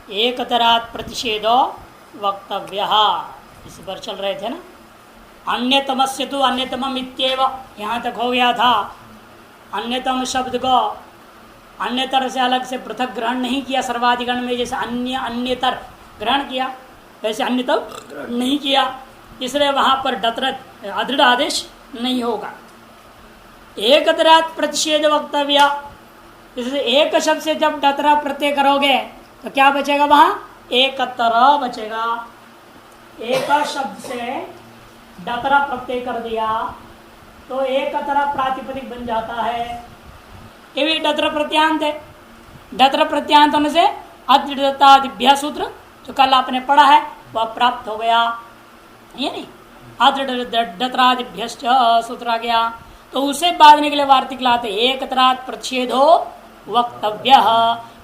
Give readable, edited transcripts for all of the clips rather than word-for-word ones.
एकतरात् प्रतिषेधो वक्तव्य, इस पर चल रहे थे ना। अन्यतमस्य तो अन्यतमम इत्येव, यहाँ तक हो गया था। अन्यतम शब्द को अन्यतर से अलग से पृथक ग्रहण नहीं किया। सर्वाधिकरण में जैसे अन्य अन्यतर ग्रहण किया, वैसे अन्यतम ग्रहण नहीं किया, इसलिए वहां पर अदृढ़ आदेश नहीं होगा। एकतरात् प्रतिषेध वक्तव्य, इसलिए एक शब्द से जब डतरा प्रत्यय करोगे तो क्या बचेगा? वहां एकतर बचेगा। एक शब्द से डतरा प्रत्यय कर दिया तो एकतर प्रातिपदिक बन जाता है। ये भी डतर प्रत्यांत है। डतर प्रत्यांत होने से अदृढ़तादिभ्य सूत्र जो कल आपने पढ़ा है वह प्राप्त हो गया, ये नहीं। अदृढ़तादिभ्य सूत्र आ गया तो उसे बांधने के लिए वार्तिक लाते एकतरात् प्रतिषेधो वक्तव्य।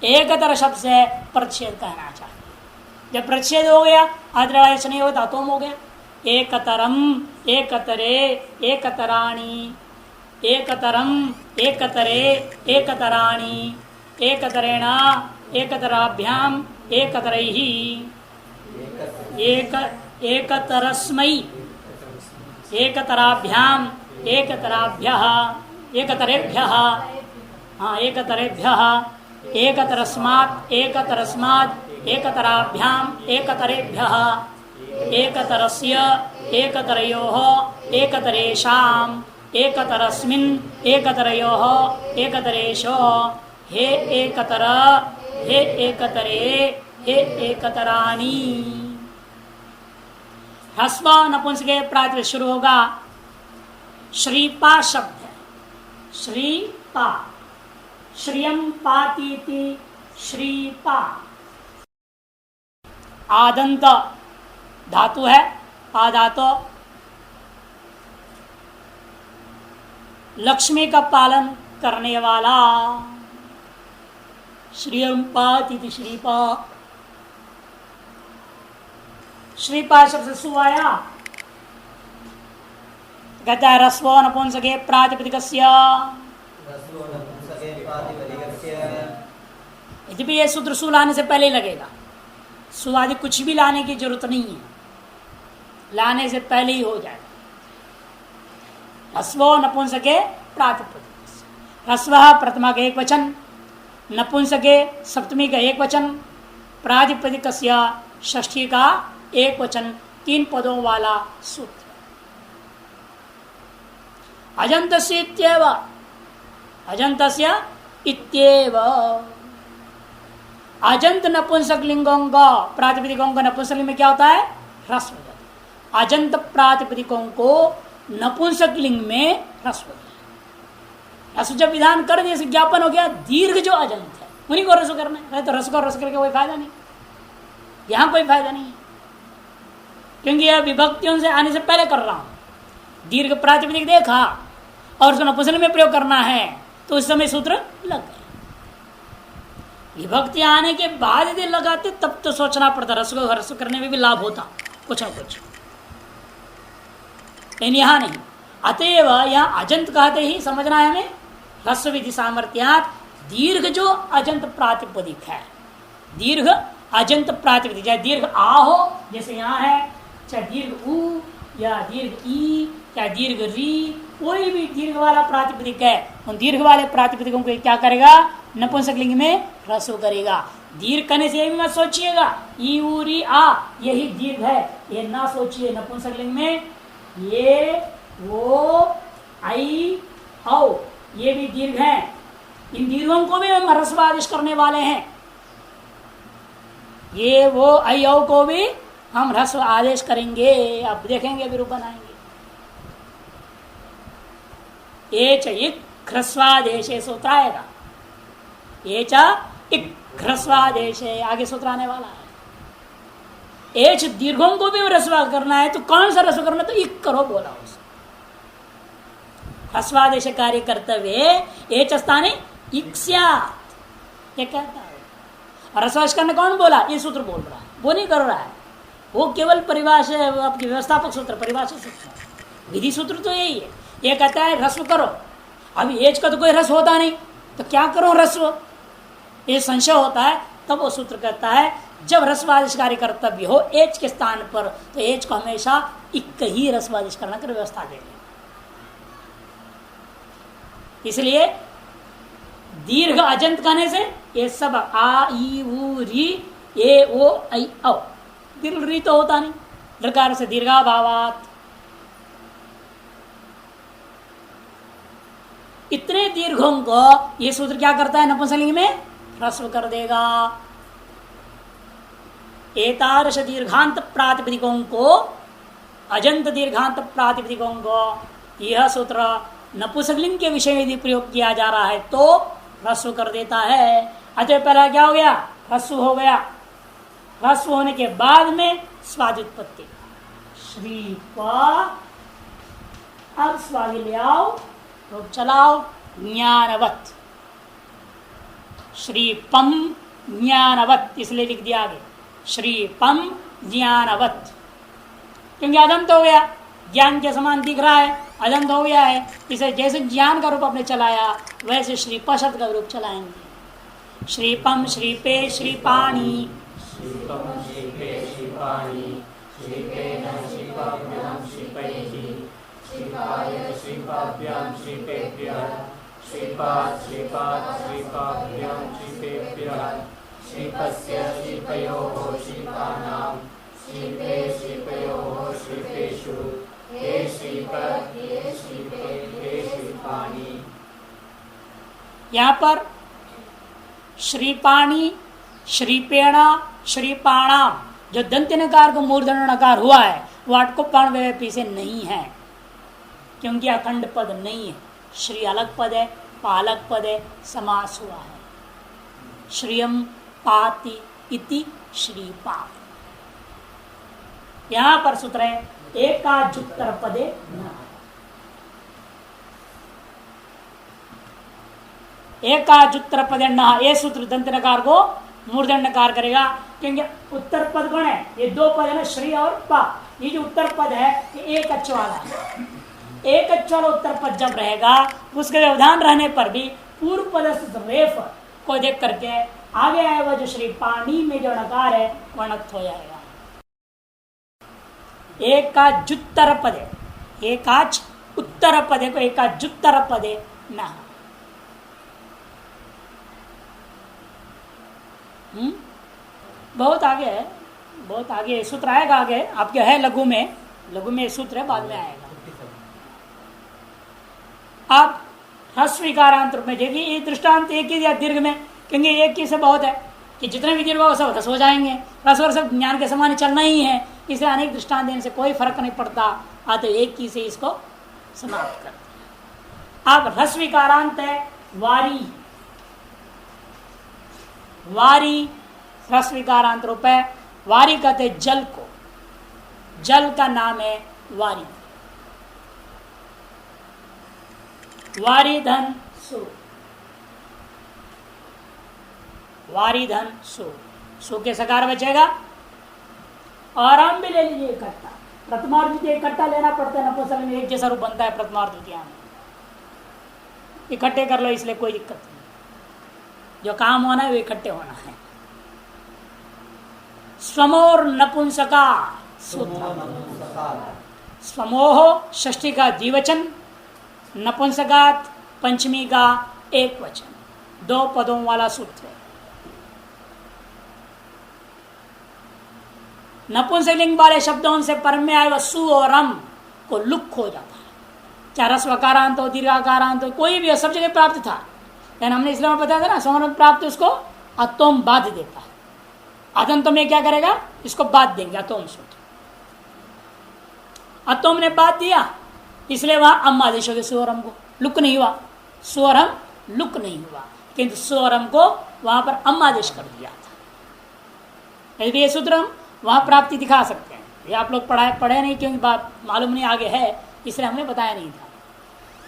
एकतर शब्द से प्रतिषेध कहना चाहिए। जब प्रतिषेध हो गया अदृढ़ नहीं होता तो हो गया। एकतरम, एकतरे, एकतराणी, एकतरम, एकतरे, एकतराणी, एकतरेण, एकतराभ्याम, एकतरैहि, एकतरस्मै, एकतराभ्याम, एकतराभ्यः, एकतरेभ्यः, एकतरेभ्यः, एकतरस्मात्, एकतरस्मात्, एकतराभ्याम, एकतरेभ्यः, एकतरस्य, एकतरयोः, एकतरेषाम्, एकतरस्मिन्, एकतरयोः, एकतरेषु, हे एकतर, हे एकतरे, हे एकतराणि। ह्रस्व नपुंसक प्रातिपदिक शुरू होगा। श्रीपा शब्द है। श्रीपा, श्रियम पातीति श्रीपा। आदंत धातु है, आधातो। लक्ष्मी का पालन करने वाला। श्रियम पातीति श्रीपा। श्रीपा शब्द से सु आया, कहता है रस्वो नपुंसके प्रातिपदिकस्य। यदि ये सूत्र सु लाने से पहले ही लगेगा। सु आदि कुछ भी लाने की जरूरत नहीं है, लाने से पहले ही हो जाएगा। रस्वो नपुंसके प्रातिपदिकस्य। रस्व प्रथमा का एक वचन, नपुंसके सप्तमी का एक वचन, प्रातिपदिकस्य षष्ठी का एक वचन, 3 पदों वाला सूत्र। अजंतस्य इत्येव, अजंतस्य इत्येव। अजंत नपुंसक लिंगों का प्रातिपदिकों का नपुंसक लिंग में क्या होता है? ह्रस्व। अजंत प्रातिपदिकों को नपुंसक लिंग में ह्रस्व। ह्रस्व जब विधान कर दिए, ज्ञापन हो गया। दीर्घ जो अजंत है उन्हीं को ह्रस्व करना है, तो ह्रस्व को ह्रस्व करके कोई फायदा नहीं, यहां कोई फायदा नहीं है, क्योंकि यह विभक्तियों से आने से पहले कर रहा हूं। दीर्घ प्रातिपदिक देखा और उसको नपुंसक में प्रयोग करना है तो उस समय सूत्र लग गए। विभक्ति आने के बाद यदि लगाते तब तो सोचना पड़ता, रस को ह्रस्व करने में भी लाभ होता कुछ न कुछ, लेकिन यहां नहीं। अतएव यहां अजंत कहते ही समझना है हमें ह्रस्व विधि सामर्थ्यात् दीर्घ जो अजंत प्रातिपदिक है, दीर्घ अजंत प्रातिपदिक, चाहे दीर्घ आ हो जैसे यहां है, चाहे दीर्घ ऊ या दीर्घ ई या दीर्घ री, कोई भी दीर्घ वाला प्रातिपदिक है, उन दीर्घ वाले प्रातिपदिकों को क्या करेगा? नपुंसक लिंग में ह्रस्व करेगा। दीर्घ करने से ये भी मत सोचिएगा ई ऊ री आ यही दीर्घ है, ये ना सोचिए। नपुंसक लिंग में ये वो आई औ ये भी दीर्घ है, इन दीर्घों को भी हम ह्रस्व आदेश करने वाले हैं। ये वो आई औ को भी हम ह्रस्व आदेश करेंगे, अब देखेंगे विरूप बनाएंगे। एक ह्रस्वादेश सूत्र आएगा, एक ह्रस्वादेश आगे सूत्र आने वाला है। एच दीर्घों को भी ह्रस्व करना है तो कौन सा ह्रस्व करना? तो इक करो बोला उस ह्रस्वादेश कार्य कर्तव्य एच स्थाने इक्स्यात्, ये कहता है। और ह्रस्वादेश करने कौन बोला? ये सूत्र बोल रहा है, वो नहीं कर रहा है, वो केवल परिभाषा आपकी व्यवस्थापक सूत्र, परिभाषा सूत्र, विधि सूत्र तो यही है। ये कहता है ह्रस्व करो। अब एज का तो कोई ह्रस्व होता नहीं तो क्या करो ह्रस्व? ये संशय होता है तब वो सूत्र कहता है जब रसवादिष्कारी कर्तव्य हो एच के स्थान पर, तो एच को हमेशा इक ही रसवादिष्करण कर व्यवस्था देंगे। इसलिए दीर्घ अजंत कहने से ये सब आ ई उ री ए ओ ऐ औ, दीर्घ री तो होता नहीं, दृकार से दीर्घाभावात। इतने दीर्घों को ये सूत्र क्या करता है, नपुंसकलिंग में ह्रस्व कर देगा। एतादृश दीर्घांत प्रातिपदिकों को, अजंत दीर्घांत प्रातिपदिकों को यह सूत्र नपुंसकलिंग के विषय में यदि प्रयोग किया जा रहा है तो ह्रस्व कर देता है। अतः पहला क्या हो गया, ह्रस्व हो गया। ह्रस्व होने के बाद में स्वादित्पत्ति श्री अब स्वादि ले आओ तो चलाओ ज्ञानवत, श्रीपम ज्ञानवत, इसलिए लिख दिया आगे श्रीपम ज्ञानवत, क्योंकि अदंत हो गया, ज्ञान के समान दिख रहा है, अदंत हो गया है। इसे जैसे ज्ञान का रूप आपने चलाया वैसे श्रीप शब्द का रूप चलाएंगे। श्रीपम श्रीपे श्रीपाणी, यहाँ पर श्रीपाणी श्रीपेणा श्रीपाणाम जो दंत्य नकार को मूर्धन्य नकार हुआ है वो अटकोपाण व्यपी से नहीं है, क्योंकि अखंड पद नहीं है। श्री अलग पद है, पा अलग पद है, समास हुआ है। श्रियम पाति इति श्रीपा। यहां पर सूत्र है एकाजुत्तर पदे न, एकाजुत्तर पदे न, ये सूत्र दंत नकार को मूर्धन्य नकार करेगा, क्योंकि उत्तर पद कौन है, ये दो पद है ना, श्री और पा। ये जो उत्तर पद है ये एक अच्छ वाला है। एक अच्छ वाला उत्तर पद जब रहेगा उसके व्यवधान रहने पर भी पूर्व पदस्थ रेफ को देख करके आगे आए वह जो श्री पाणी में जो नकार है वह नक्त हो जाएगा। एकाजुत्तर पदे, एकाच उत्तर पदे को एकाजुत्तर पदे न। बहुत आगे है, बहुत आगे सूत्र आएगा, आगे आपके है लघु में सूत्र है, बाद में आएगा। आप ह्रस्वीकारांत रूप में देखिए, ये दृष्टांत एक ही दिया दीर्घ में, क्योंकि एक ही से बहुत है कि जितने भी दीर्घ हो सब ह्रस्व हो जाएंगे, ह्रस्व सब ज्ञान के समान चलना ही है, इसलिए अनेक दृष्टांत देने से कोई फर्क नहीं पड़ता। तो एक ही से इसको समाप्त कर दिया। आप ह्रस्वीकारांत है वारी, वारी ह्रस्वीकारांत रूप है। वारी कहते जल को, जल का नाम है वारी। वारी धन सु, वारी धन सु, सु के सकार बचेगा। और हम भी ले लीजिए इकट्ठा, प्रथमार्थ द्वितीय इकट्ठा लेना पड़ता है, नपुंसक में एक जैसा रूप बनता है प्रथमार्थ द्वितीय में, इकट्ठे कर लो, इसलिए कोई दिक्कत नहीं। जो काम होना है वो इकट्ठे होना है। स्वमोर नपुंसका सूत्र, स्वमोह षष्ठी का द्विवचन, नपुंसकात पंचमी का एक वचन, दो पदों वाला सूत्र है। नपुंसकलिंग वाले शब्दों से पर में आए सु और रम को लुक हो जाता है, चाहे रस्वकारांत हो दीर्घाकारांत हो, कोई भी हो, सब जगह प्राप्त था। लेकिन हमने इसलिए बताया था ना, समर्थ प्राप्त उसको अतोम बाध देता है। अदंत में क्या करेगा, इसको बाध देंगे अतोम सूत्र। अतोम ने बाध दिया इसलिए वहां अम आदेश हो गया, सुअरम को लुक नहीं हुआ, सुअरम लुक नहीं हुआ, किंतु सुअरम को वहां पर अम आदेश कर दिया था। यदि ये सूत्र हम वहां प्राप्ति दिखा सकते हैं, ये आप लोग पढ़े नहीं, क्योंकि बात मालूम नहीं आगे है, इसलिए हमने बताया नहीं था।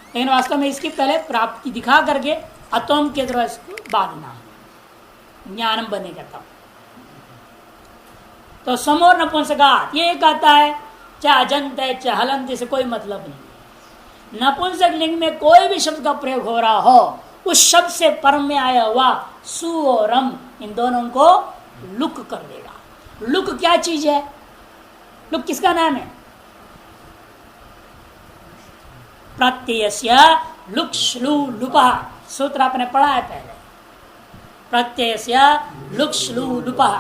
लेकिन वास्तव में इसकी पहले प्राप्ति दिखा करके अतोम के द्वारा इसको बांधना है, ज्ञानम बनेगा तब। तो समोर नपुंसकात ये कहता है, चाहे अजंत है चाहे हलंत, से कोई मतलब नहीं। नपुंसक लिंग में कोई भी शब्द का प्रयोग हो रहा हो उस शब्द से परम में आया हुआ सु और रम, इन दोनों को लुक कर देगा। लुक क्या चीज है? लुक किसका नाम है? प्रत्ययस्य लुक श्लू लुपः, सूत्र आपने पढ़ा है पहले। प्रत्ययस्य लुक श्लू लुपः,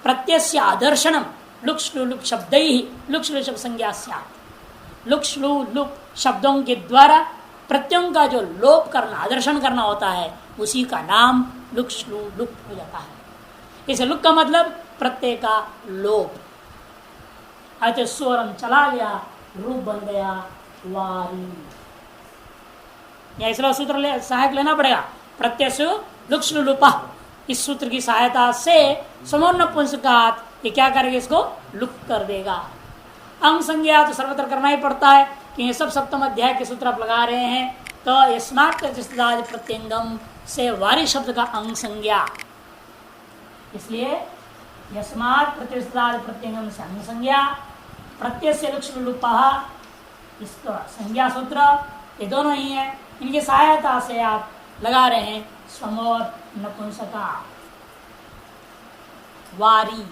प्रत्ययस्य आदर्शनम लुक श्लू लुक शब्दैहि, लुक श्लू शब्द संज्ञा स्यात्। लुक श्लू लुक शब्दों के द्वारा प्रत्ययों का जो लोप करना, आदर्शन करना होता है, उसी का नाम लुक श्लू लुक हो जाता है। इसे लुक का मतलब प्रत्यय का लोप। अच्छा, स्वरम चला गया, रूप बन गया वारी। या इसलिए सूत्र सहायक लेना पड़ेगा, प्रत्यय लुक श्लू लुपः। इस सूत्र की सहायता से समोन्न पुंसकात ये क्या करेगा? इसको लुक कर देगा। अंग संज्ञा तो सर्वत्र करना ही पड़ता है कि ये सब सप्तम अध्याय के सूत्र आप लगा रहे हैं, तो यस्मात् प्रत्यंगम से वारी शब्द का अंग संज्ञा, इसलिए यस्मात् प्रत्यंगम से अंग संज्ञा, प्रत्यय से लुक लुपः, इसका संज्ञा सूत्र ये दोनों ही है। इनकी सहायता से आप लगा रहे हैं समोर नपुंसका वारी।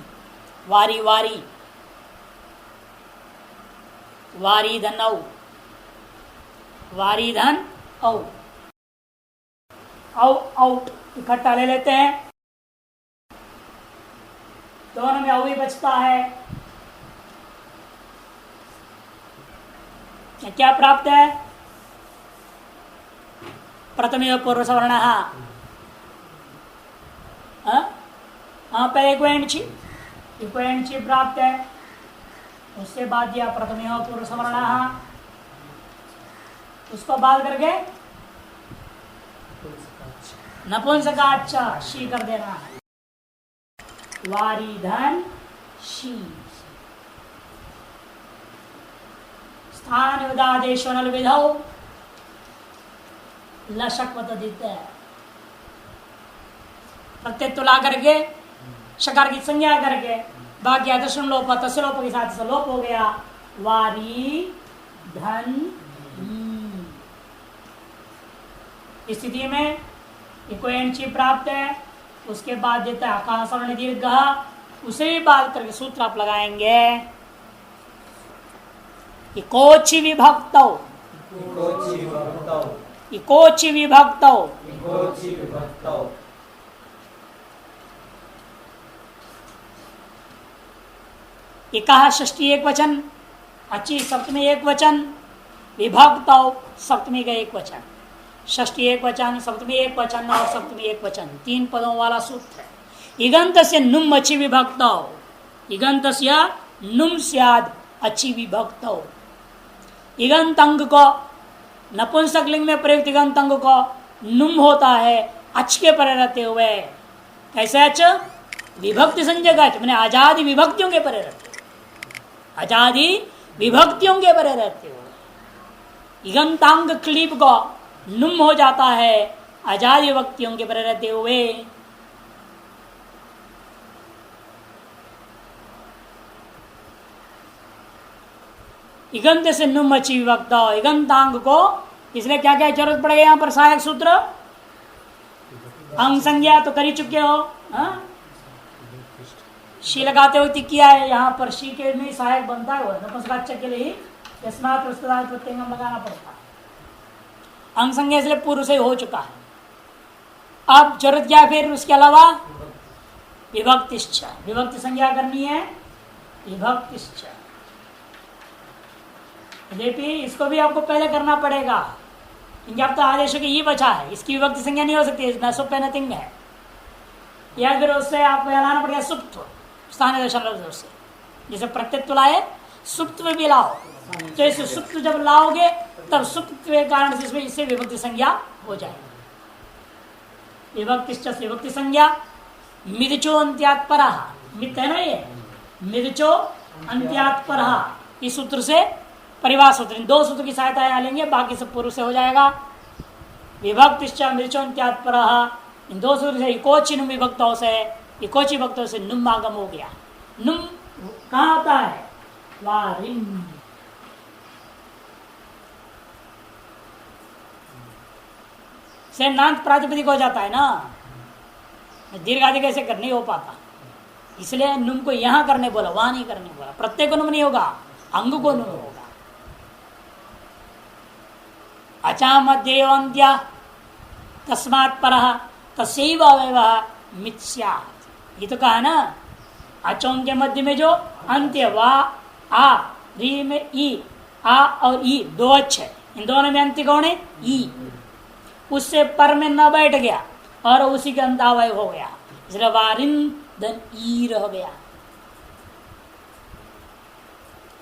वारी वारी वारी धन औ, वारी धन औ, औ आउट इकट्ठा ले लेते हैं, दोनों में औ ही बचता है। क्या प्राप्त है? प्रथम पूर्व सवर्ण। पहले इक्वेंची प्राप्त है, उसके बाद दिया प्रथम पूर्व सवर्ण, उसको बाद करके नपुंसकाच शी कर देना है। वारी धन शी, स्थान विदादेश नल विधौ लशक दिते, प्रत्यय तुला करके शकार की संज्ञा करके बाकी आदर्शन लोप तस्य लोप के साथ से लोप हो गया। वारी धन स्थिति में इक्वेंची प्राप्त है, उसके बाद देता है आकाशवर्ण दीर्घ, उसे भी बात करके सूत्र आप लगाएंगे। इकोची विभक्तौ, इकोची विभक्तौ, इकाह षष्ठी एक वचन, अची सप्तमी एक वचन, विभक्तौ सप्तमी का एक वचन, षष्ठी एक वचन, सप्तमी एक वचन और सप्तमी एक वचन, 3 पदों वाला सूत्र है। इगंतस्य नुम अच्छी विभक्तौ, इगंतस्य नुम स्याद अच्छी विभक्तौ। इगंत अंग को नपुंसक लिंग में प्रयुक्त इगंत अंग को नुम होता है अच के परे रहते हुए। कैसे अच? विभक्ति संजय का अच, मैंने आजादी विभक्तियों के परे रहते, आजादी विभक्तियों के परे रहते हुए इगंतांग क्लीप को नुम हो जाता है आजादी विभक्तियों के परे रहते हुए। इगंत से नुम अच्छी विभक्त, इगंतांग को इसलिए क्या क्या जरूरत पड़ेगा यहां पर? सहायक सूत्र अंग संज्ञा तो कर ही चुके हो, शी लगाते हुए किया है, यहाँ पर शी के में सहायक बनता है, नपुंसकाच्य के लिए यस्मात् प्रत्यंगम लगाना पड़ता है। अंग संज्ञा इसलिए पूर्व से हो चुका है। अब जरूरत क्या फिर उसके अलावा? विभक्तिश्च, विभक्ति संज्ञा करनी है, विभक्तिश्च। यद्यपि इसको भी आपको पहले करना पड़ेगा क्योंकि अब तो आदेश की ये बचा है, इसकी विभक्ति संज्ञा नहीं हो सकती, नसुप पे नथिंग है, या फिर उससे आपको लाना पड़ेगा सुप्त स्थानीय दर्शन से, जैसे प्रत्यय लाए सुप्त में भी लाओ, तो इसे सुप्त जब लाओगे तब सुप्त के कारण से इसमें इससे विभक्ति संज्ञा हो जाएगी। विभक्ति विभक्ति संज्ञा मिदचो अंत्यात् परः, मित है ना ये, मिदचो अंत्यात् परः, इस सूत्र से परिवार सूत्र, इन 2 सूत्र की सहायता यहाँ लेंगे, बाकी सब पूर्व से हो जाएगा। विभक्तिश्च मिदचो अंत्यात् परः, इन 2 सूत्र से इकोची नुम विभक्तों से, इकोची विभक्तों से नुम आगम हो गया। नुम कहाँ होता है? वारिम। से नांत प्रातिपदिक हो जाता है ना, दीर्घ आदि कैसे कर नहीं हो पाता, इसलिए नुम को यहां करने बोला, वहां नहीं करने बोला। प्रत्येक को नुम नहीं होगा, अंग को नुम होगा। अचा मध्य अंत्या तस्मात् परः तस्यैव अवयवः मिथ्यात्, ये तो कहा ना। अचों के मध्य में जो अंत्य वा आ, री में ई, आ और ई दो अच्छे, इन दोनों में अंत्य कौन है? ई। उससे पर में न बैठ गया और उसी के अंतावय हो गया, इसलिए वारिंदन ई रह गया।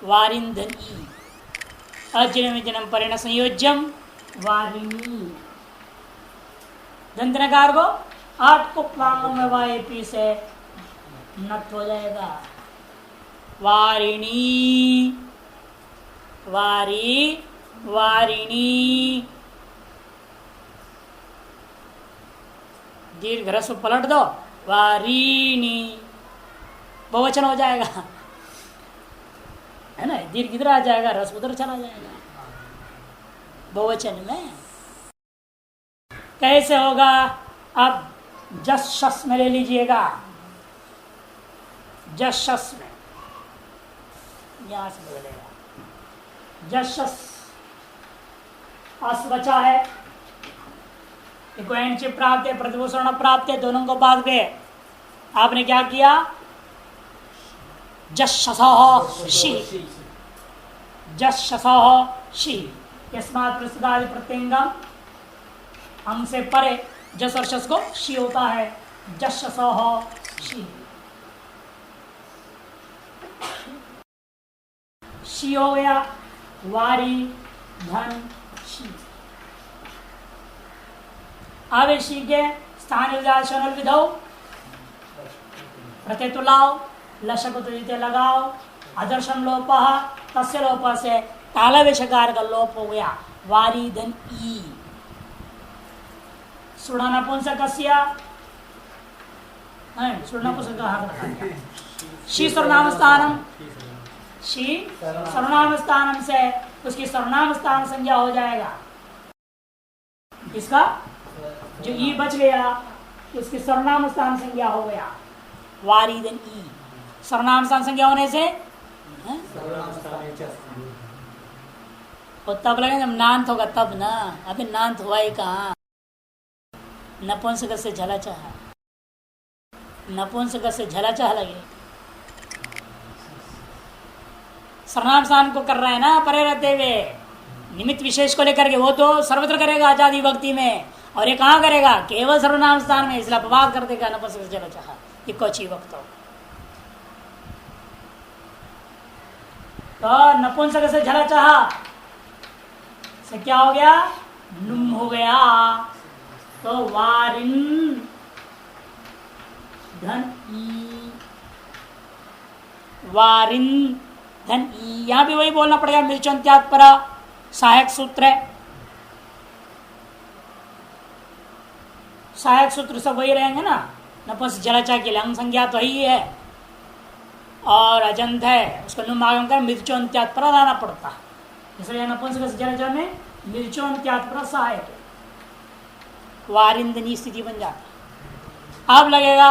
वारिंदन ई अजन्म जन्म परिण संयोज्यम वारिणी। दंतनकार को 8 को में वाई से नत हो जाएगा। वारिणी, वारी, वारिणी। दीर्घ रस्व पलट दो, वारिणी, बहुवचन हो जाएगा, है ना। दीर्घ इधर आ जाएगा, रस उधर चला जाएगा बहुवचन में। कैसे होगा? अब जस शस में ले लीजिएगा, जस शस में यहां से बदलेगा। जस शस अस बचा है, प्राप्त है, प्रतिभूषण प्राप्त है, दोनों को बात गए। आपने क्या किया? जस शसः शी, जस शसः शी, यस्मात् प्रस्तुतादि प्रत्यंगम, हम से परे जस और शस को शी होता है। जस शसः शी, शी हो गया। वारी धन शी, आवेशी के स्थान विधौ प्रत्यय तो लाओ, लशक तो लगाओ। अदर्शन लोप, तस्य लोप से तालवेशकार का लोप हो गया। वारी धन ई, सुड़ानपुंसकस्य, सुड़ानपुंसक का हाथ रखा गया। शी सर्वनाम स्थानम, शी सर्वनाम स्थानम से उसकी सर्वनाम स्थान संज्ञा हो जाएगा। इसका जो ई बच गया उसकी सर्वनाम स्थान संज्ञा हो गया। वारीदन ई, सर्वनाम स्थान संज्ञा होने से और तब लगे जब नांत होगा तब ना। अभी नांत हुआ ही कहाँ? नपुंसक से झला चाह, नपुंसक से झला चाह लगे। सर्वनाम स्थान को कर रहा है ना परे रहते हुए, निमित्त विशेष को लेकर के। वो तो सर्वत्र करेगा आजादी भक्ति में, और ये कहाँ करेगा? केवल सर्वनाम स्थान में, इसलिए अपवाद कर देगा नपुंसक से झला चाह। ये कोची वक्त तो नपुंसक से झला चाह से क्या हो गया? नुम हो गया। तो वारिन धन ई, वारिन धन ई, यहां भी वही बोलना पड़ेगा। मिर्चोन्त्यात् पर सहायक सूत्र है, सहायक सूत्र सब वही रहेंगे ना। नपुंस जलाचा के लिए अंग संज्ञा तो ही है, और अजंत है, उसको नुम आगम कर मिर्चोन्त्यात् पर लाना पड़ता, इसलिए नपुंसक जलाचा में मिर्चोन्त्यात् पर सहायक है। वारिंदनी स्थिति बन जाती। अब लगेगा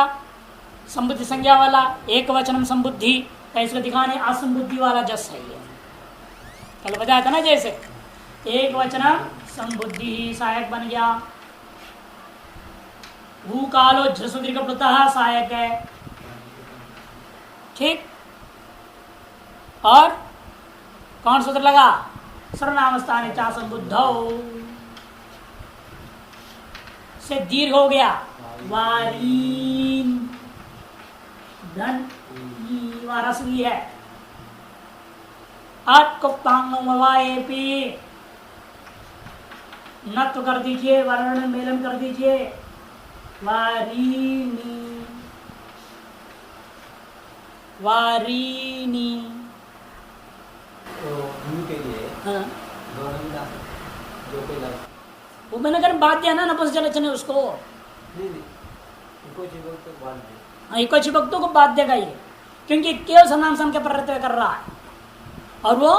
संबुद्धि संज्ञा वाला एक वचनम संबुद्धि, इसको दिखाने असंबुद्धि वाला जस है ये। कल बताया था ना, जैसे एक वचनम संबुद्धि ही सहायक बन गया। भू कालो झसुद्री का प्रतः सहायक है, ठीक। और कौन सूत्र लगा? सर्वनाम स्थाने चा संबुद्धौ से दीर्घ हो गया। वारीन धन रसवी है। नत्व कर दीजिए, वर्ण मेलन कर दीजिए। वारीनी, वारीनी। हाँ, वो मैंने कर बात दिया ना नपुंसक जलचन है उसको। इको चिपक्तों को बात देगा ये, क्योंकि केवल सर्वनाम स्थान के प्रत्यय कर रहा है, और वो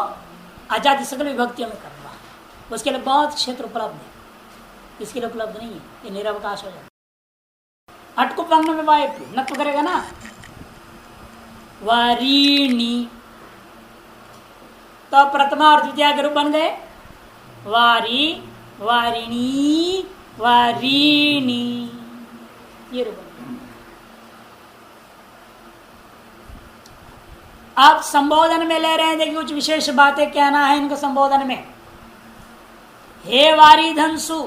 आजादी सकल विभक्तियों में कर रहा है। उसके लिए बहुत क्षेत्र उपलब्ध है, इसके लिए उपलब्ध नहीं है, ये निरवकाश हो जाता। अटको पंग में वाय नत्व करेगा ना, वारीणी, तो प्रथमा और द्वितीय के रूप बन गए वारी, वारिणी, वारीणी, ये रूप। आप संबोधन में ले रहे हैं, देखिए कुछ विशेष बातें कहना है इनको संबोधन में। हे वारी धनसु,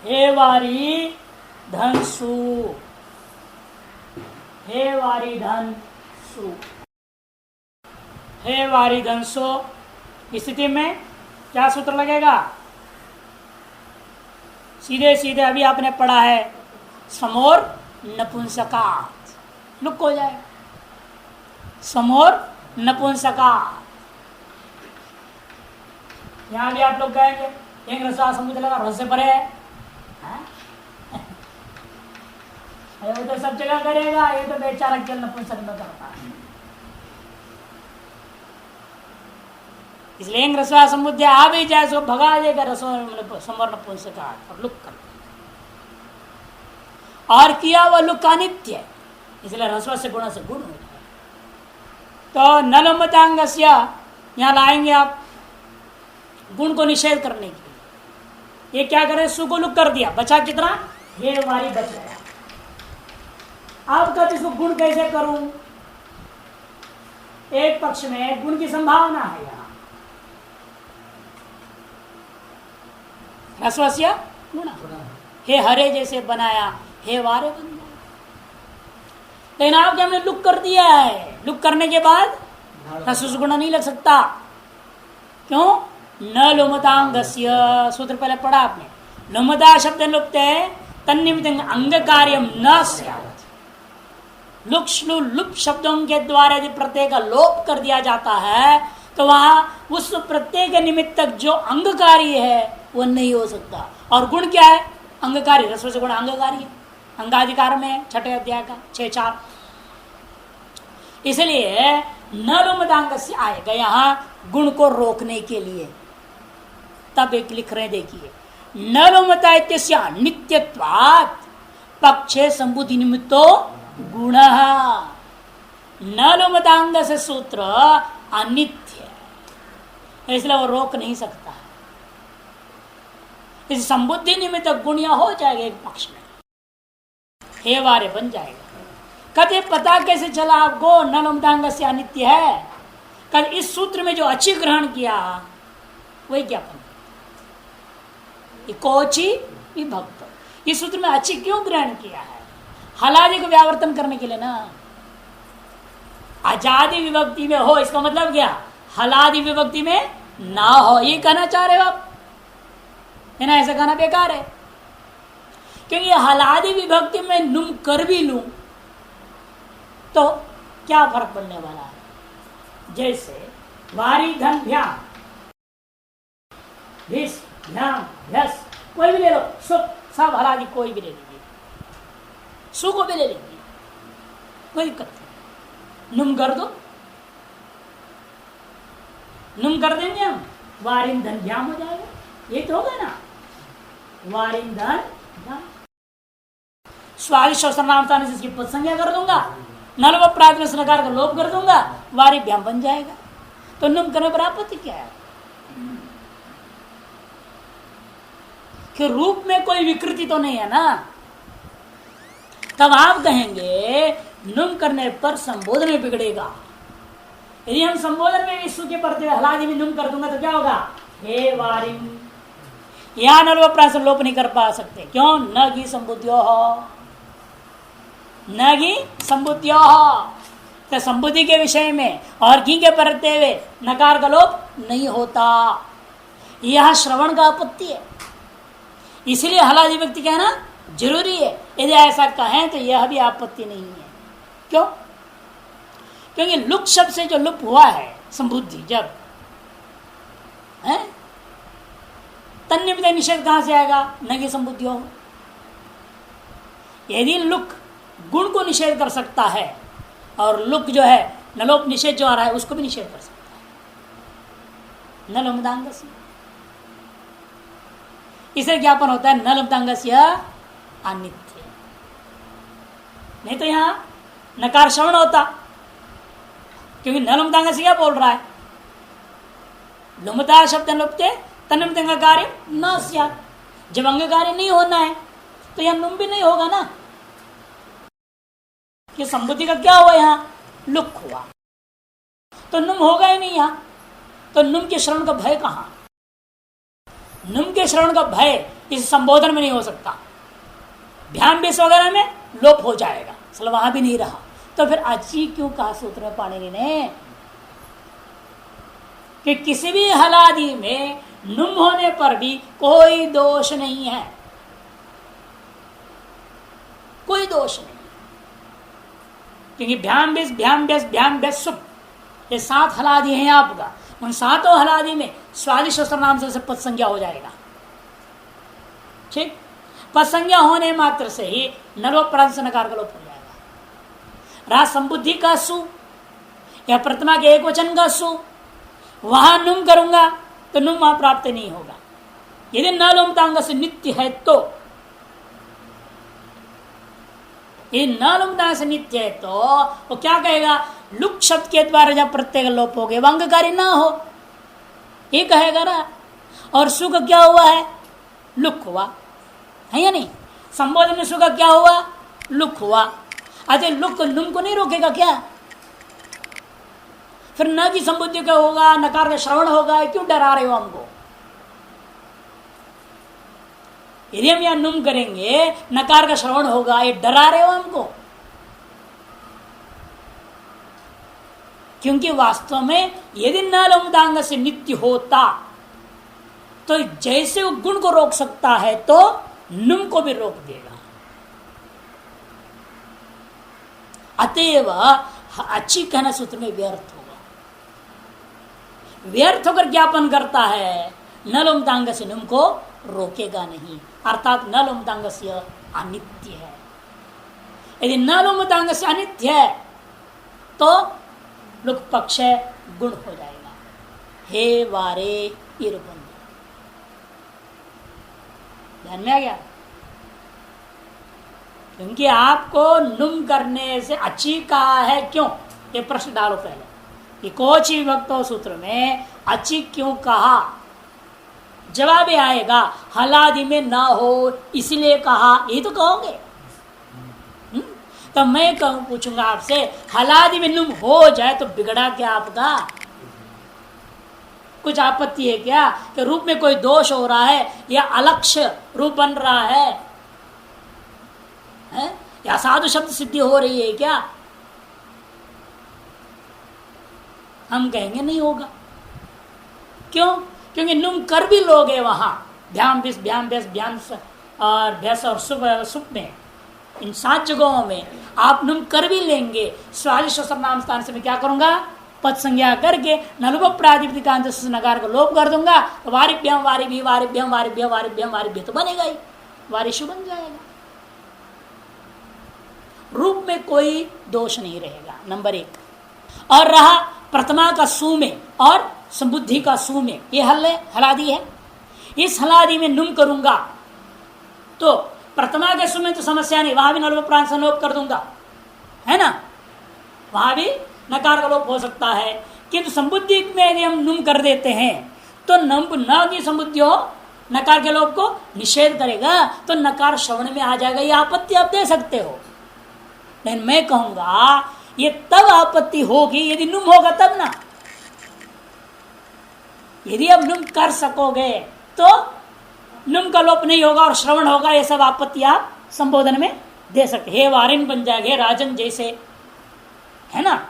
हे वारी धनसु, हे वारी धनसु, हे वारी धनसु, स्थिति में क्या सूत्र लगेगा? सीधे सीधे अभी आपने पढ़ा है समोर नपुंसकात्, लुक हो जाए समोर नपुंसकात्। यहां भी आप लोग कहेंगे एक रसा समुद्र लगा रस से परे है, वो तो सब जगह करेगा, ये तो बेचारा केवल नपुंसक में करता है। इसलिए रसवा समुद्र आ भी जाए सो भगा देगा रसो समर नपुंसकात् और लुक कर, और किया वह लुक अनित्य है, इसलिए रसवा से गुण हो जाए। तो नलमतांगस्य यहाँ लाएंगे आप गुण को निषेध करने के लिए। ये क्या करें, सु को लुक कर दिया, बचा कितना? ये वारी बच गया। अब कब इसको गुण कैसे करूं? एक पक्ष में गुण की संभावना है, यहां ह्रस्वस्य गुण, हे हरे जैसे बनाया, हे वारे बन गया। लेकिन आपके हमने लुक कर दिया है, लुक करने के बाद ह्रस्व गुण नहीं लग सकता। क्यों? न लुमतांगस्य, सूत्र पहले पढ़ा आपने, लुमता शब्द लुप्त है, तन्निमित्त अंग कार्यम न स्यात्। लुक श्लु लुप शब्दों के द्वारा यदि प्रत्यय का लोप कर दिया जाता है तो वहां उस प्रत्यय के निमित्त तक जो अंगकारी है वो नहीं हो सकता। और गुण क्या है? अंगकारी, रस्व से गुण अंगकारी है, अंगाधिकार में छठे अध्याय का 6:4। इसलिए न लुमतांग से आएगा यहां गुण को रोकने के लिए। तब एक लिख रहे देखिए, न लुमता नित्यत्वात् पक्षे संबुद्धि निमित्तो गुण, न लुमतांग से सूत्र अनित्य, इसलिए वो रोक नहीं सकता। इस संबुद्धि निमित्त गुण हो जाएगा एक पक्ष में, हे वारे बन जाएगा। कद पता कैसे चला आपको न लुमतांग से अनित्य है? कद इस सूत्र में जो अच्छी ग्रहण किया वही ज्ञापन, कोची विभक्त, इस सूत्र में अच्छी क्यों ग्रहण किया है? हलादि को व्यावर्तन करने के लिए ना। आजादी विभक्ति में हो इसका मतलब क्या? हलादि विभक्ति में ना हो, ये कहना चाह रहे हो आप, है ना? ऐसा कहना बेकार है, क्योंकि हलादि विभक्ति में नुम कर भी लूं तो क्या फर्क पड़ने वाला है? जैसे वारी धन भ्याम, भिस भ्याम भ्यस, कोई भी ले लो, सब हलादि कोई भी ले लीजिए, सु को भी ले लीजिए, कोई दिक्कत नहीं। नुम कर दो, नुम कर देंगे हम, वारिन धन भ्याम हो जाएगा, ये तो होगा ना, वारिन धन भ्याम। स्वादिष्ट नामस्थान से इसकी पद संज्ञा कर दूंगा, नलव प्राथमिक नकार का लोप कर दूंगा, वारी भ्याम बन जाएगा। तो नुम करने पर आपत्ति क्या है? कि रूप में कोई विकृति तो नहीं है ना। तब आप कहेंगे नुम करने पर संबोधन में बिगड़ेगा। यदि हम संबोधन में विश्व के पढ़ते हुए हलादि में नुम कर दूंगा तो क्या होगा? हे वारिम, यहां नलव प्रास लोप नहीं कर पा सकते। क्यों? न गी संबुद्धियो हो, न गी संबुद्धियो हो, तो संबुद्धि के विषय में और घी के पढ़ते हुए नकार का लोप नहीं होता। यह श्रवण का आपत्ति है, इसलिए हलादि व्यक्ति कहना जरूरी है। यदि ऐसा कहें तो यह भी आपत्ति नहीं है। क्यों? क्योंकि लुक शब्द से जो लुप हुआ है संबुद्धि, जब है तन्निमित्त निषेध कहां से आएगा? न कि संबुद्धि हो। यदि लुक गुण को निषेध कर सकता है और लुक जो है नलोप निषेध जो आ रहा है उसको भी निषेध कर सकता है, नलोमदांग से। इसे ज्ञापन होता है न लुप्तांगस्य अनित्य। नहीं तो यहां नकार श्रवण होता, क्योंकि न लुप्तांगस्य क्या बोल रहा है, लुमता शब्द लुप्ते तन्निमित्तंग कार्य न स्यात्। जब अंग कार्य नहीं होना है तो यह नुम भी नहीं होगा ना। कि संबुद्धि का क्या हुआ, यहां लुक हुआ, तो नुम होगा ही नहीं यहां। तो नुम के श्रवण का भय कहां, नुम के श्रवण का भय इस संबोधन में नहीं हो सकता। ध्यान बेस वगैरह में लोप हो जाएगा, चलो वहां भी नहीं रहा। तो फिर अची क्यों कहा सूत्र में पाणिनि ने कि किसी भी हलादि में नुम होने पर भी कोई दोष नहीं है, कोई दोष नहीं। क्योंकि भ्याम बेस सुप, ये 7 हलादि हैं आपका, उन 7 हलादि में स्वादिष्ट नाम से पद संज्ञा हो जाएगा। ठीक, पद संज्ञा होने मात्र से ही नलोप प्रांत नकार का लोप हो जाएगा। रहा संबुद्धि का सु या प्रतिमा के एक वचन का सु, वहां नुम करूंगा तो नुम वहां प्राप्त नहीं होगा। यदि न लुमतांग से नित्य है तो, ये न लुमतांग से नित्य है तो वो क्या कहेगा, लुक शब्द के द्वारा जब प्रत्येक लोप हो गए अंगकारी ना हो, ये कहेगा ना। और सु का क्या हुआ है, लुक हुआ है या नहीं। संबोधन में सु का क्या हुआ, लुक हुआ। अरे लुक नुम को नहीं रोकेगा क्या, फिर न की संबुद्धि का होगा, नकार का श्रवण होगा, क्यों डरा रहे हो हमको। यदि हम यहां नुम करेंगे नकार का श्रवण होगा, ये डरा रहे हो हमको। क्योंकि वास्तव में यदि न लुमतांग से नित्य होता तो जैसे वो गुण को रोक सकता है तो नुम को भी रोक देगा। अतएव अच्छी कहना सूत्र में व्यर्थ होगा, व्यर्थ होकर ज्ञापन करता है न लुमतांग से नुम को रोकेगा नहीं, अर्थात न लुमतांग से अनित्य है। यदि न लुमतांग से अनित्य है तो लुक पक्ष गुण हो जाएगा। हे वारे इरबंध, ध्यान में आ गया। क्योंकि आपको नुम करने से अच्छी कहा है, क्यों, ये प्रश्न डालो पहले कि कोचि विभक्तो सूत्र में अच्छी क्यों कहा। जवाब आएगा हलादि में ना हो इसलिए कहा, यही तो कहोगे। तो मैं पूछूंगा आपसे, हलादि में नुम हो जाए तो बिगड़ा क्या आपका, कुछ आपत्ति है क्या, कि रूप में कोई दोष हो रहा है या अलक्ष्य रूप बन रहा है, या साधु शब्द सिद्धि हो रही है क्या। हम कहेंगे नहीं होगा। क्यों, क्योंकि नुम कर भी लोगे वहां भ्याम बेस और भैंस और सुप में, इन 7 जगहों में आप नुम कर भी लेंगे। स्वादिष्ट सर्वनाम स्थान से मैं क्या करूंगा, पद संज्ञा करके नलुप प्रातिपदिकांत नकार को लोप कर दूंगा। तो वारिभ्यम वारिभ्य तो बनेगा ही, वारिशु बन जाएगा। रूप में कोई दोष नहीं रहेगा, नंबर 1। और रहा प्रथमा का सु में और संबुद्धि का सु में, ये हलादि है। इस हलादि में नुम करूंगा तो प्रथमा के सु में तो समस्या नहीं, वहां भी नलुप प्रांत से लोप कर दूंगा, है ना, वहां भी नकार का लोप हो सकता है। किंतु संबुद्धि में यदि हम नुम कर देते हैं तो न की संबुद्धि हो नकार के लोप को निषेध करेगा, तो नकार श्रवण में आ जाएगा। ये आपत्ति आप दे सकते हो, लेकिन मैं कहूंगा ये तब आपत्ति होगी यदि नुम होगा तब ना। यदि अब नुम कर सकोगे तो नुम का लोप नहीं होगा और श्रवण होगा, ये सब आपत्ति आप संबोधन में दे सकते। हे वारिन बन जाएंगे राजन जैसे, है ना।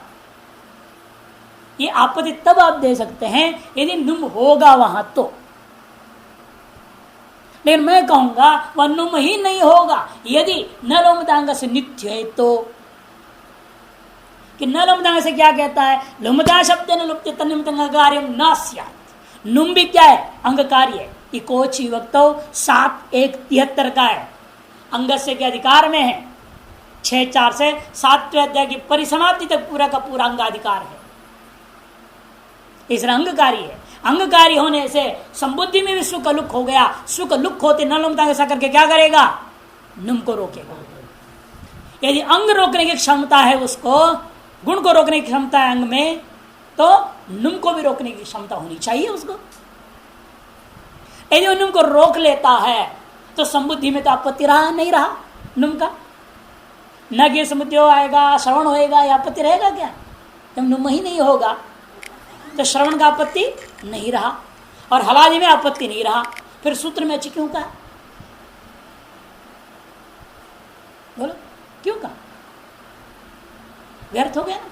ये आपत्ति तब आप दे सकते हैं यदि नुम होगा वहां तो। लेकिन मैं कहूंगा वह नुम ही नहीं होगा यदि न लोमतांग से नित्य है तो। कि न लोमतांग से क्या कहता है, लोमता शब्द न लुप्त तन्निमित्तंग कार्यम न स्यात्। नुम भी क्या है, अंग कार्य है। कोचि वक्तो 7:1:73 का है, अंग से के अधिकार में है। 6:4 से 7वें अध्याय की परिसमाप्ति तक पूरा का पूरा अंगाधिकार है, इस अंग कार्य है। अंगकारी होने से संबुद्धि में भी सुख लुक हो गया। सुख लुक होते न लुमता ऐसा करके क्या करेगा? नुम को रोकेगा। यदि अंग रोकने की क्षमता है उसको, गुण को रोकने की क्षमता है अंग में, तो नुम को भी रोकने की क्षमता होनी चाहिए उसको। यदि वो नुम को रोक लेता है तो संबुद्धि में तो आपत्ति रहा नहीं रहा नुम का। न कि समुद्र आएगा, श्रवण होएगा, या आपत्ति रहेगा क्या? जब नुम ही नहीं होगा तो श्रवण का आपत्ति नहीं रहा और हलादि में आपत्ति नहीं रहा, फिर सूत्र में अच्छी क्यों कहा? बोलो क्यों कहा? व्यर्थ हो गया ना।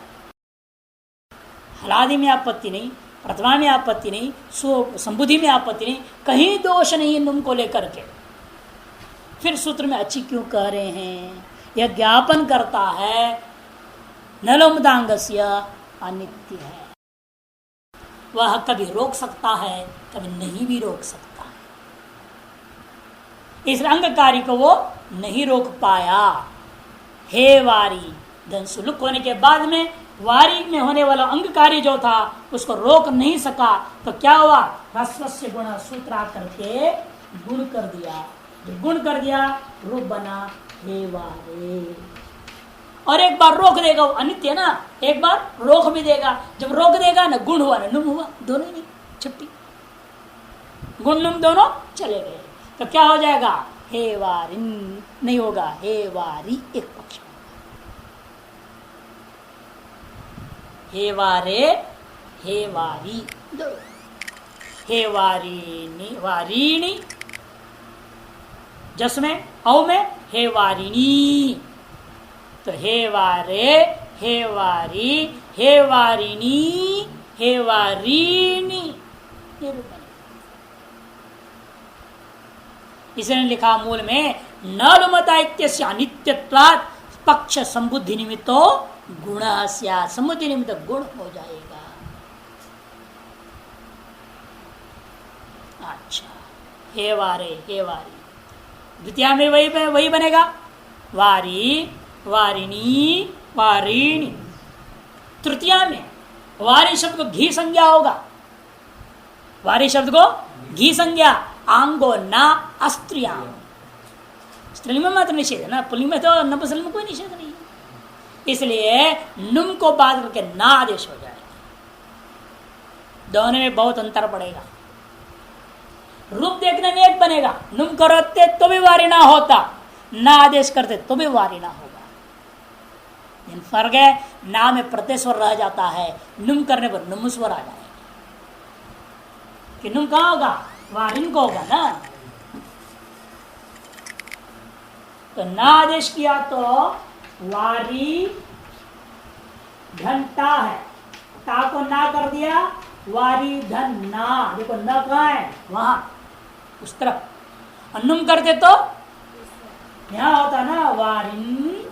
हलादि में आपत्ति नहीं, प्रथमा में आपत्ति नहीं, संबुद्धि में आपत्ति नहीं, कहीं दोष नहीं नुम को लेकर के, फिर सूत्र में अच्छी क्यों कह रहे हैं? यह ज्ञापन करता है नलोमदांगस्य अनित्य है। वह कभी रोक सकता है, कभी नहीं भी रोक सकता है। इस अंगकारी को वो नहीं रोक पाया। हे वारी, धन सुलुक होने के बाद में वारी में होने वाला अंगकारी जो था उसको रोक नहीं सका, तो क्या हुआ? ह्रस्वस्य गुण सूत्रा करके गुण कर दिया। जो गुण कर दिया रूप बना हे वारे। और एक बार रोक देगा, वो अनित्य ना, एक बार रोक भी देगा। जब रोक देगा ना, गुण हुआ ना नुम हुआ, दोनों ही नहीं, छुट्टी। गुण नुम दोनों चले गए, तो क्या हो जाएगा? हे वारी नहीं होगा, हे वारी एक पक्ष में। हे वारे, हे वारी दो। हे वारिणी, वारिणी जस में, औ में हे वारिणी, तो हे वारे, हे वारी, हे वारिणी, हे वारिणी, ये रूप बने। इसने लिखा मूल में न लुमता इत्यस्य अनित्यत्वात् पक्ष संबुद्धि निमित्तो गुण स्यात्, संबुद्धि निमित्त गुण हो जाएगा। अच्छा, हे वारे, हे वारी, द्वितीय में वही बनेगा, वारी, वारिणी, वारिणी। तृतीया में वारी शब्द को घी संज्ञा होगा। वारी शब्द को घी संज्ञा, आंगो ना अस्त्रिया। स्त्रीलिंग में मात्र निषेध है ना, पुल्लिंग में तो नपुंसकलिंग में कोई निषेध नहीं है। इसलिए नुम को बाद करके ना आदेश हो जाएगा। दोनों में बहुत अंतर पड़ेगा। रूप देखने में एक बनेगा, नुम करते तो भी वारी ना होता, ना आदेश करते तो भी वारी ना होगा। इन फर्क है, ना में प्रत्यय स्वर रह जाता है, नुम करने पर नुम स्वर आ जाएगा। कि नुम कहाँ होगा? वारिन को होगा ना। तो ना आदेश किया तो वारी घंटा है, ता को ना कर दिया, वारी धन ना। देखो न कहाँ है? वहां उस तरफ। अनुम करते तो यहां होता ना, वारिन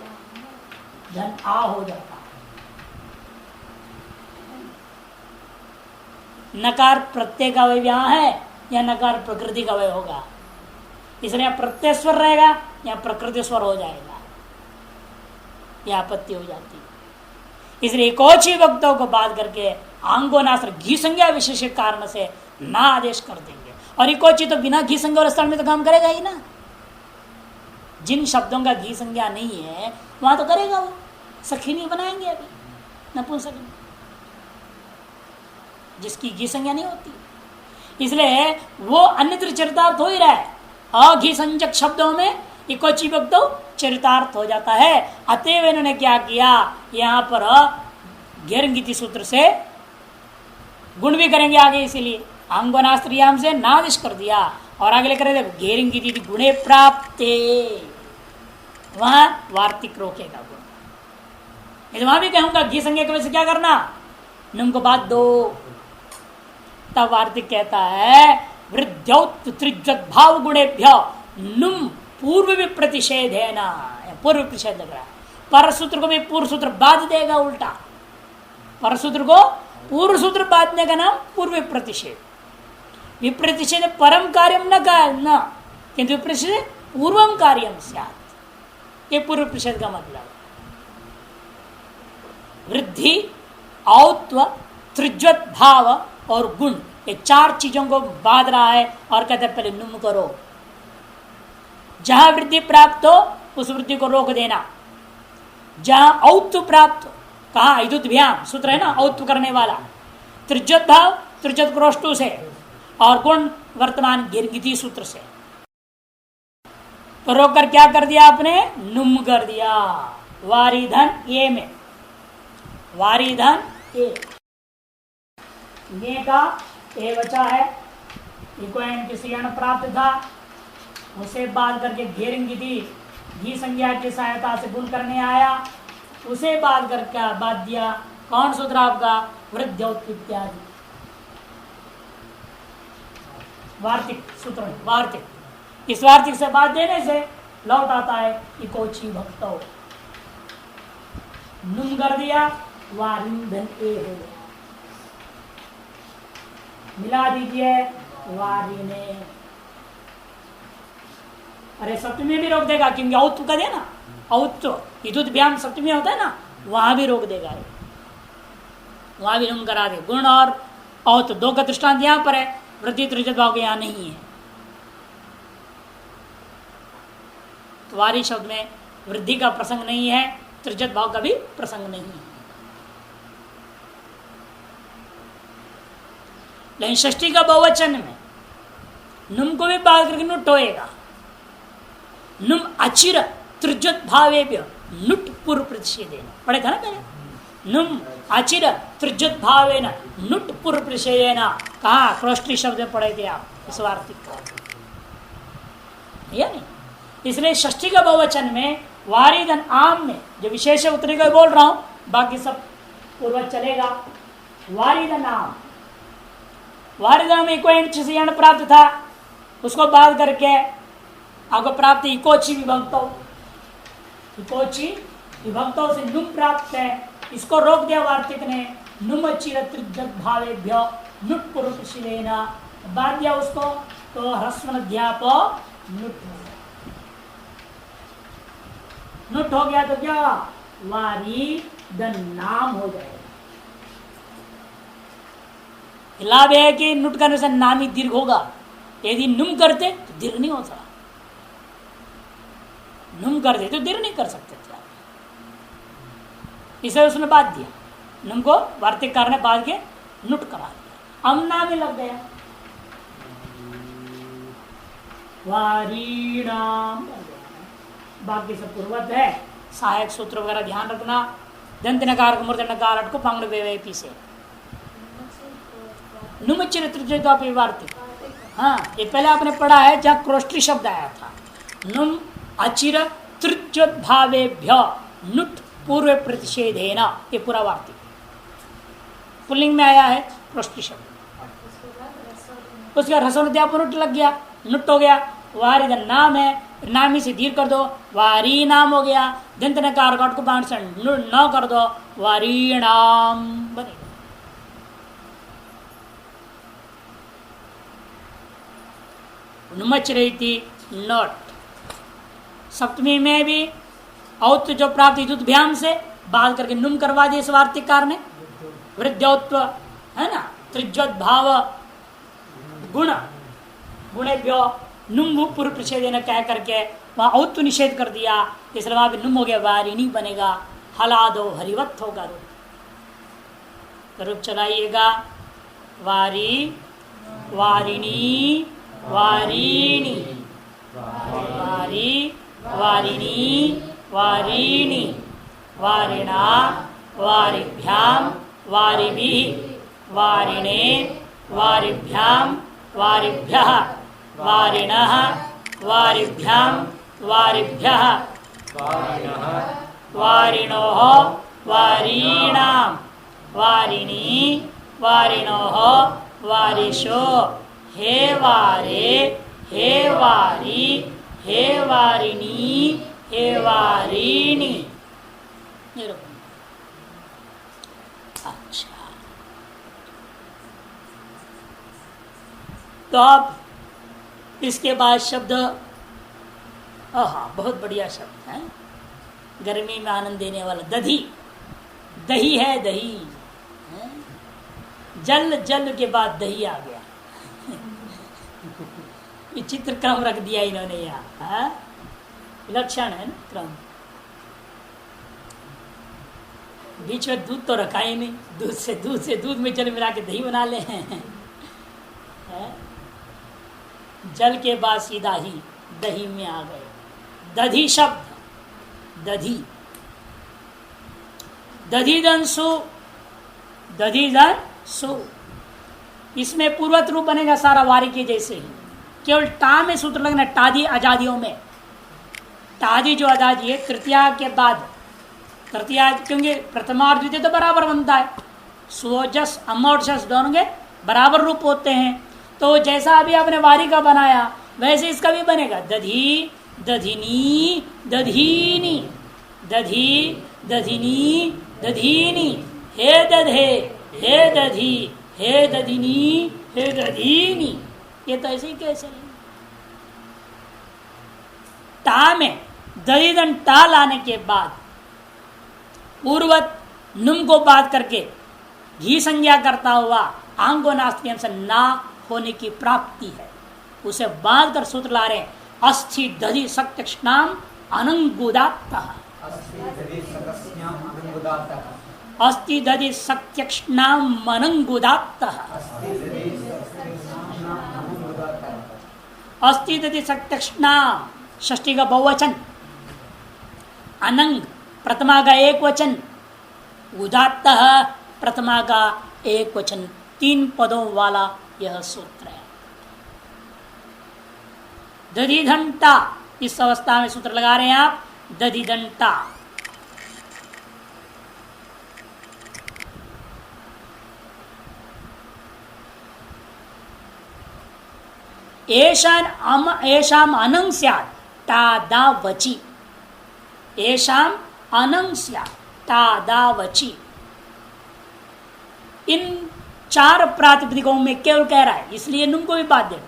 धन आ हो जाता। नकार प्रत्यय का अवयव यहां है या नकार प्रकृति का अवयव होगा? इसलिए प्रत्यय स्वर रहेगा या प्रकृति स्वर हो जाएगा, यह आपत्ति हो जाती है। इसलिए एकोची वक्तों को बात करके आंगोनास्त्र घी संज्ञा विशेष कारण से ना आदेश कर देंगे। और एकोची तो बिना घी संज्ञा और स्थल में तो काम करेगा ही ना। जिन शब्दों का घी संज्ञा नहीं है वहां तो करेगा वो। सखी नहीं बनाएंगे अभी नपुंसक, जिसकी घी संज्ञा नहीं होती, इसलिए वो अन्यत्र चरितार्थ हो ही रहा है। अघी संजक शब्दों में इकोची वक्तो चरितार्थ हो जाता है। अतएव इन्होंने क्या किया, यहां पर घेरंगिति सूत्र से गुण भी करेंगे आगे, इसीलिए आंगोनास्त्रियाम से नादिश कर दिया। और आगे लेकर देखो, घेरंगिति गुणे प्राप्ते, वहां वार्तिक रोकेगा गुण। वहां भी कहूंगा घी संज्ञा की वजह से क्या करना, नुम को बात दो। तब वार्तिक कहता है वृद्ध्यौत त्रिज्वत भाव गुणेभ्य नुम पूर्व भी प्रतिषेध है ना, पूर्व प्रतिषेध लग रहा है। पर सूत्र को भी पूर्व सूत्र बाध देगा उल्टा। पर सूत्र को पूर्व सूत्र बांधने का नाम पूर्व प्रतिषेध। विप्रतिषेध परम कार्यम न का किंतु विप्रतिषेध पूर्वम कार्यम स्यात्, ये पूर्व प्रतिषेध का मतलब। वृद्धि, औत्व, त्रिज्वत भाव और गुण, ये चार चीजों को बांध रहा है और कहते हैं पहले नुम करो। जहां वृद्धि प्राप्त हो उस वृद्धि को रोक देना। जहां औत्व प्राप्त हो, कहा इदुद्भ्याम सूत्र है ना, औत्व करने वाला। त्रिज्योत भाव त्रिज्योत क्रोष्टु से और गुण वर्तमान गिरगिति सूत्र से। तो रोक कर क्या कर दिया आपने? नुम कर दिया। वारिधन ये में वारिधन ये का ए बचा है, इको एन किसी अण प्राप्त था, उसे बाध करके घेरंगिति घी संज्ञा की सहायता से गुण करने आया, उसे बाध करके बाध दिया। कौन सूत्र आपका? वृद्ध इत्यादि वार्तिक सूत्र है। वार्तिक, इस वार्तिक से बात देने से लौट आता है इकोची भक्तो। नुम कर दिया, वारिधन ए हो गया। मिला दीजिए वारिने। अरे सप्तमी भी रोक देगा क्योंकि औत्व का देना, औत्व इदुद्भ्याम सप्तमी होता है ना, वहां भी रोक देगा, वहां भी नुम करा दे। गुण और औत्व दो का दृष्टांत यहां पर है, वृद्धि त्रिजत भाव के यहां नहीं है। वारी शब्द में वृद्धि का प्रसंग नहीं है, त्रिजत भाव का भी प्रसंग नहीं है। लेकिन षष्ठी का बहुवचन में नुम को भी बात करके नुट होएगा। नुम अचिर त्रिजत भावे नुट पूर्व प्रतिषेधेन, पढ़े था ना पहले। नुम अचिर त्रिजत भावेन नुट पूर्व प्रतिषेधेन, कहा क्रोष्टी शब्द में पढ़े थे आप इस वार्तिक का, या नहीं? इसलिए षष्ठी का बहुवचन में वारिधन आम में जो विशेष उत्तरी को बोल रहा हूं, बाकी सब पूर्वज चलेगा। वारिधन आम, वारिधन में इको प्राप्त था, उसको बाध करके आपको प्राप्त इकोची विभक्तो, इकोची विभक्तों से नुम प्राप्त है, इसको रोक दिया वार्तिक ने। नुम चिर त्रिजत भावेभ्य नुट पुरुषिलेना, बाध दिया उसको, तो ह्रस्व अध्याप नुट नुट हो गया। तो क्या? वारिधन नाम हो जाएगा। लाभ है कि नुट करने से नाम ही दीर्घ होगा, यदि नुम करते तो दीर्घ नहीं होता। नुम कर दे तो दीर्घ नहीं कर सकते थे, इसे उसने बात दिया। नुम को वार्तिककार ने बात के नुट करा दिया, अब नाम ही लग गया वारीणाम। बाकी सब पूर्वत है, सहायक सूत्र वगैरह ध्यान रखना। दंत नकार मूर्ध नकार को पांगड़ वेवेपी से नुमचिर त्रिजय वार्तिक। हाँ, ये पहले आपने पढ़ा है जहाँ क्रोष्टी शब्द आया था। नुम अचिर त्रिज्योत भावेभ्य नुट पूर्व प्रतिषेधेना, ये पूरा वार्तिक पुल्लिंग में आया है क्रोष्टी शब्द। उसका रसोद्यापन नुट लग गया, नुट हो गया। वारिधन नाम है, नाम ही से दीर्घ कर दो, वारी नाम हो गया। दंत नकार को बाण से न कर दो, वारीणाम बनेगा। नुमच रही थी नोट। सप्तमी में भी औत्व जो प्राप्त इदुद्भ्याम से बाध करके नुम करवा दिए इस वार्तिककार ने। वृद्धौत्व है ना, त्रिज्योत भाव गुण गुणेभ्यो नुम पूर्व प्रतिषेध कह करके वहां औत्व निषेध कर दिया, इसलिए वहां भी नुम हो गया, वारिणी बनेगा। हलादो हरिवत होगा रूप चलाइएगा। वारी वारिणी वारिणी वारी वारिणी वारिणी वारिणा वारिभ्याम वारिभिः वारिणे वारिभ्याम वारिभ्यः वारिणः वारिभ्याम वारिभ्यः वारिणोः वारीणाम वारिणी वारिणोः वारिषो हे वारे हे वारी हे वारिणी हे वारिणी। अच्छा, तो अब इसके बाद शब्द, हाँ बहुत बढ़िया शब्द है, गर्मी में आनंद देने वाला। दधी, दही है, दही है? जल, जल के बाद दही आ गया। ये चित्र क्रम रख दिया इन्होंने यहाँ, विलक्षण है ना क्रम। बीच में दूध तो रखा ही नहीं, दूध में जल मिला के दही बना ले हैं। जल के बाद सीधा ही दही में आ गए। दधी शब्द, दधी, दधीदन सु, दधीदन सु, इसमें पूर्वत रूप बनेगा सारा वारी के जैसे ही। केवल टा में सूत्र लगना, टादी आजादियों में। टादी जो आजादी है तृतीया के बाद, तृतीया क्योंकि प्रथमा और द्वितीय तो बराबर बनता है, सुजस अम और शस दोनों के बराबर रूप होते हैं। तो जैसा अभी आपने वारी का बनाया वैसे इसका भी बनेगा। दधी, दधिनी, दधीनी, दधी, दधिनी, दधीनी, हे दधे, हे दधी, हे दधिनी, हे दधीनी। ये तो ऐसे ही कैसे टा में दधीदन टा लाने के बाद पूर्वत नुम को बात करके घी संज्ञा करता हुआ आंगो नास्तिक से ना होने की प्राप्ति है, उसे बांध कर सूत्र ला रहे। अस्थि दधि सक्तक्ष्णाम अनंगुदात्त, अस्थि दधि सक्तक्ष्णाम अनंगुदात्त, अस्थि दधि सक्तक्ष्णाम षष्ठी का बहुवचन, अनंग प्रथमा का एक वचन, उदात्त प्रथमा का एक वचन, 3 पदों वाला यह सूत्र है। दधिघंटा, इस अवस्था में सूत्र लगा रहे हैं आप, दधिघंटा। एषाम अनंग स्यात् तादा वची, एषाम अनंग स्यात् तादा वची। इन 4 प्रातिपदिकों में केवल कह रहा है, इसलिए नुम को भी बात देगा।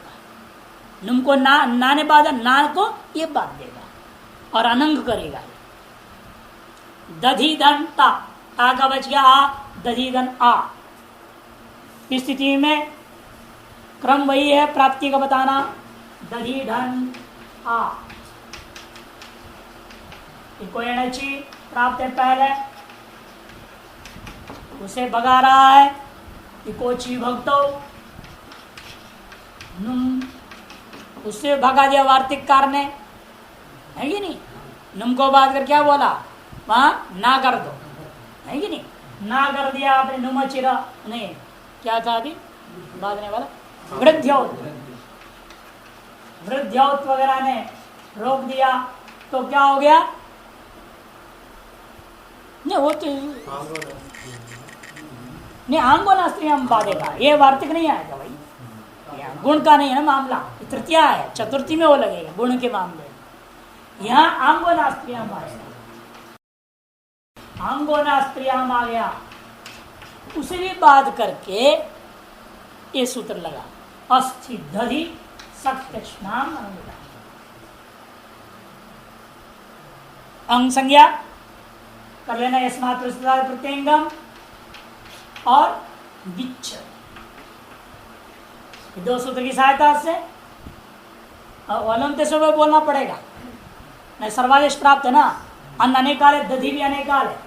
नुम को ना ने बाधा, ना को ये बात देगा और अनंग करेगा। दधीधन ता, ता का बच गया आ, दधीधन आ। इस स्थिति में क्रम वही है प्राप्ति का बताना, दधीधन आ। इको प्राप्त है पहले, उसे भगा रहा है इकोची भक्तो, नुम उससे भगा दिया वार्तिककार ने, है कि नहीं। नुम को बात कर क्या बोला, वहां ना कर दो, है कि नहीं, ना कर दिया आपने। नुम चिरा नहीं, क्या था अभी बांधने वाला, वृद्ध्योत, वृद्ध्योत वगैरह ने रोक दिया तो क्या हो गया, नहीं वो तो नहीं, आंगो नास्त्री हम बाधेगा, ये वार्तिक नहीं आएगा भाई, गुण का नहीं है ना मामला, तृतीया है, चतुर्थी में वो लगेगा गुण के मामले। यहाँ आंगो नास्त्रियाम आएगा, आंगो नास्त्रियाम आ गया, उसे भी बाध करके ये सूत्र लगा, अस्थि दधि सक्तक्ष्णाम अंग संज्ञा कर लेना, यस्मात् प्रत्यंगम और विच्छ, 2 सूत्र की सहायता से अलंत से बोलना पड़ेगा, नहीं सर्वादेश प्राप्त है ना। अन्न अनेकाल है, दधि भी अनेकाल है,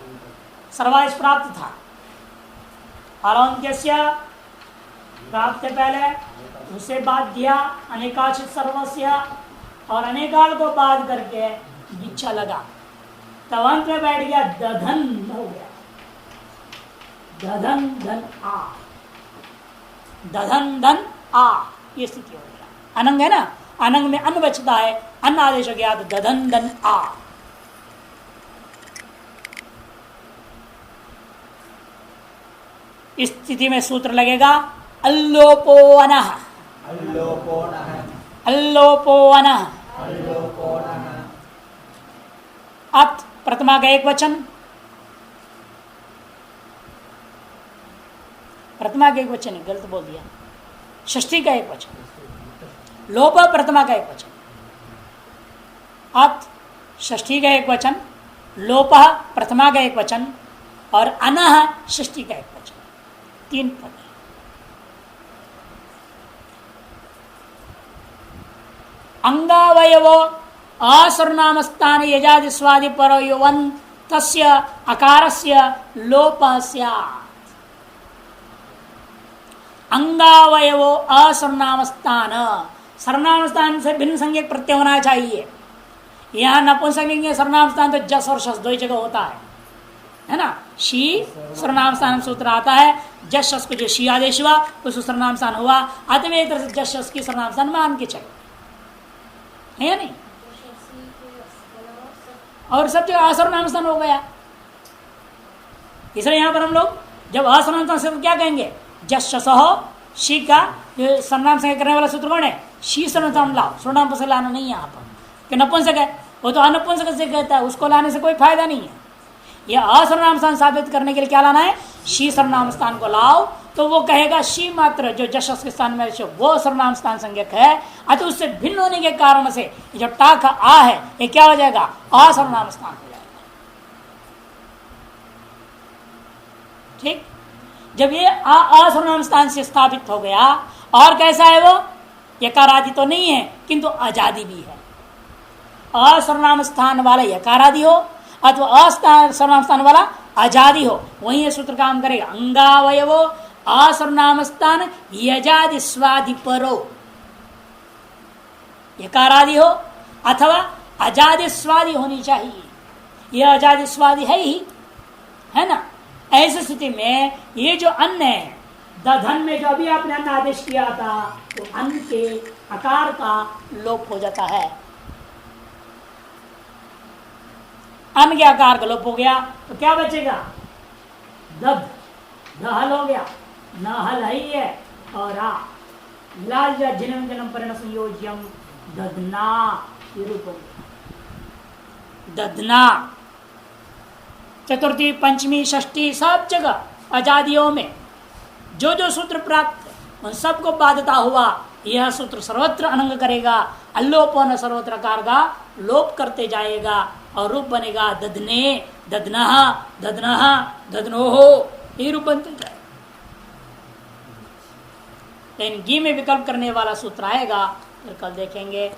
सर्वादेश प्राप्त था, अलंत्य प्राप्त है पहले, उसे बाद दिया अनेकाशित सर्वस्य, और अनेकाल को बाद करके इच्छा लगा, तब अंत में बैठ गया दधन हो गया, दधन धन आ, दधन धन आ, ये स्थिति हो गया। अनंग है ना, अनंग में अन्न बचता है, अन्न आदेश हो गया तो दधन धन आ। इस स्थिति में सूत्र लगेगा अल्लोपो अनः, अल्लोपो अनः, अत प्रथमा का एक वचन, प्रथमा का एक वचन है, गलत बोल दिया, षष्ठी का एक वचन, लोप प्रथमा का एक वचन, अत षष्ठी का एक वचन, लोप प्रथमा का एक वचन और अनः षष्ठी का एक वचन, 3 पद। अंगावयवो असर्वनाम स्थान यजादि स्वादि पर युवन तस्य अकारस्य लोपः स्यात्। अंगावयवो असर्वनाम स्थान, सर्वनाम स्थान से भिन्न संज्ञक प्रत्यय होना चाहिए। यहाँ नपुंसकलिंग सर्वनाम स्थान तो जस और शस दो ही जगह होता है ना। शी सर्वनाम स्थान सूत्र आता है, जस शस को जो शी आदेश हुआ उसको सर्वनाम स्थान हुआ, अतः एक तरह से जस शस की सर्वनाम स्थान मान के चले, है या नहीं। और सब जगह असर्वनाम स्थान हो गया, इसलिए यहां पर हम लोग जब असर्वनाम स्थान से क्या कहेंगे, जस शस हो शी का जो सर्वनाम संज्ञा करने वाला सूत्र कौन है, शी सर्वनाम लाओ, सर्वनाम से लाना नहीं है यहाँ पर, कि नपुंसक है वो तो अनपुंसक से कहता है, उसको लाने से कोई फायदा नहीं है। यह असर्वनाम स्थान साबित करने के लिए क्या लाना है, शी सर्वनाम स्थान को लाओ, तो वो कहेगा शी मात्र जो जशस के स्थान में वो सर्वनाम स्थान संज्ञक है, अतः उससे भिन्न होने के कारण से जब टा का आ है ये क्या हो जाएगा, असर्वनाम स्थान हो जाएगा। ठीक, जब ये असर्वनाम स्थान से स्थापित हो गया, और कैसा है वो, यकारादि तो नहीं है किंतु अजादि भी है। असर्वनाम स्थान वाला यकारादि हो अथवा असर्वनाम स्थान वाला अजादि हो, वही ये सूत्र काम करेगा। अंगावयवो असर्वनाम स्थान यजादि स्वादि परो, यकारादि हो अथवा अजादि स्वादि होनी चाहिए, यह अजादि स्वादि है ही, है ना। ऐसी स्थिति में ये जो अन्न है, दधन में जो अभी आपने अन्न आदेश किया था, तो अन्न के आकार का लोप हो जाता है। अन्न के आकार का लोप हो गया तो क्या बचेगा, दध, दहल हो गया, नहल है और आ लाल जन्म जन्म परिण संयोज्यम दधना, ये रूप हो गया दधना। चतुर्थी पंचमी षष्ठी सब जगह अजादियों में जो जो सूत्र प्राप्त उन सबको बाध्यता हुआ, यह सूत्र सर्वत्र अनंग करेगा, अल्लोपन सर्वत्र कार का लोप करते जाएगा और रूप बनेगा दधने, दधनः, दधनः, दधनोः, ये रूप बनते जाएगा। लेकिन गी में विकल्प करने वाला सूत्र आएगा, फिर कल देखेंगे।